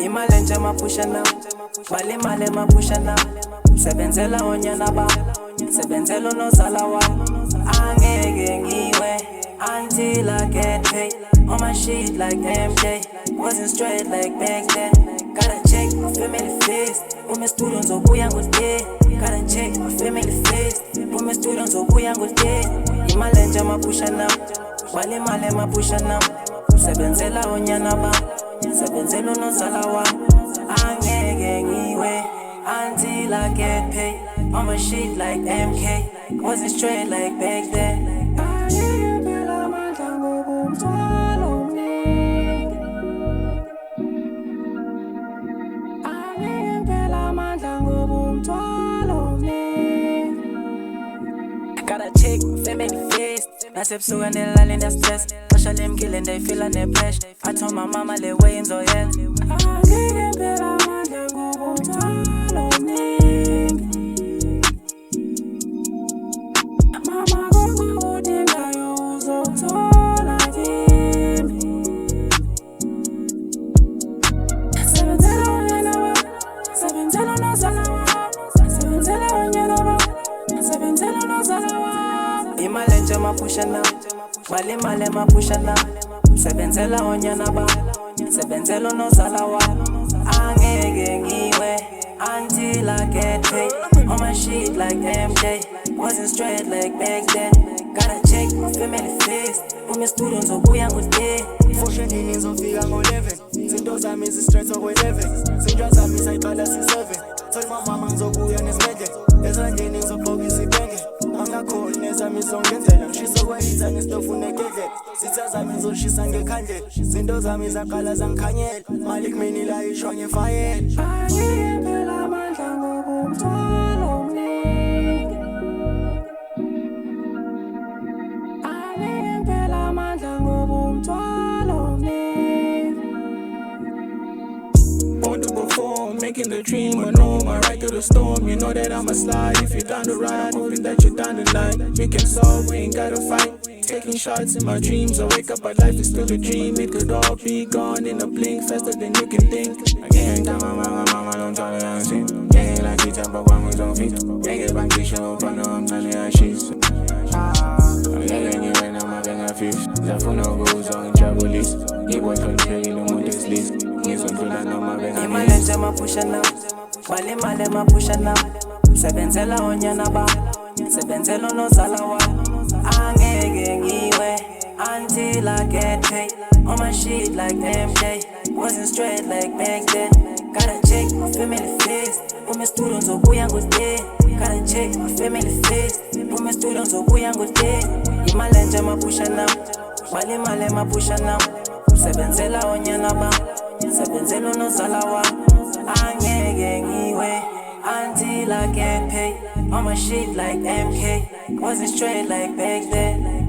imali nje mapusha now, mali mapusha now. Sebenzela onyana ba, sebenzela unozala wami. Angeke ngiwe until I get paid. On my shit like MJ, wasn't straight like back then. Gotta check my family face, my students obuya ngode. Gotta check my family face, my students obuya ngode. Imali nje mapusha now, mali mapusha now. Sebenzela onyana ba, sebenzela unozala wami. Angeke ngiwe until I get paid. On my shit like MK, wasn't straight like back then. Gotta check my family face. Nasebsuka ngilalenda stress. Bashale mgile ndayifila nepesh. I told my mama le way ngizoyenza. Angeke phela amandla ngobumthwalo omningi. Mama konke udingayo uzokuthola kimi. Sebenzela onyana ba, sebenzela unozala wami. Sebenzela onyana ba, sebenzela unozala wami. Imali nje mapusha now, mali mapusha now. Sebenzela onyana ba, sebenzela unozala wami. Angeke ngiwe until I get paid. On my shit like MJ, wasn't straight like back then. Gotta check my family face, my students obuya ngode. Fortune ngizofika ngo-11, zinto zami zi-straight okwe-11. Zinto zami sayiqala si-7, told my mama ngizobuya nesimedle. Ezandleni ngizogqoka isibhenge, angakhoni nezami zongenzela. Ngishisa kwayisa ngesitofu negedle, zitha zami ngizoshisa ngekhandlela. Zinto zami zaqala zangikhanyela, mali kumini la ishwa ngefayela. Angeke phela amandla ngobumthwalo omningi. Angeke phela amandla ngobumthwalo omningi. Born to perform, making the dream a norm. I ride through the storm, you know that I'ma slide. If you're down the ride, hoping that you're down the line. We can solve, we ain't gotta fight. Taking shots in my dreams, I wake up, but life is still a dream. It could all be gone in a blink, faster than you can think. I can't tell my mama don't try to unseen. Can't like it, but one was on feet. Can't get back to show up, I know I'm telling her she's. I'm yelling you right now, my gang of fish. The phone goes on travel list. He was on play in the this list. He's on to that number, gang of Imali nje mapusha now, mali mapusha now. Sebenzela onyana ba, sebenzela unozala wami. Angeke ngiwe until I get paid. On my shit like MJ, wasn't straight like back then. Gotta check my family face, my students obuya ngode. Gotta check my family face, my students obuya ngode. Imali nje mapusha now, mali mapusha now. Sebenzela onyana ba, sebenzela unozala wami. Angeke ngiwe until I get paid. On my shit like MK, wasn't straight like back then.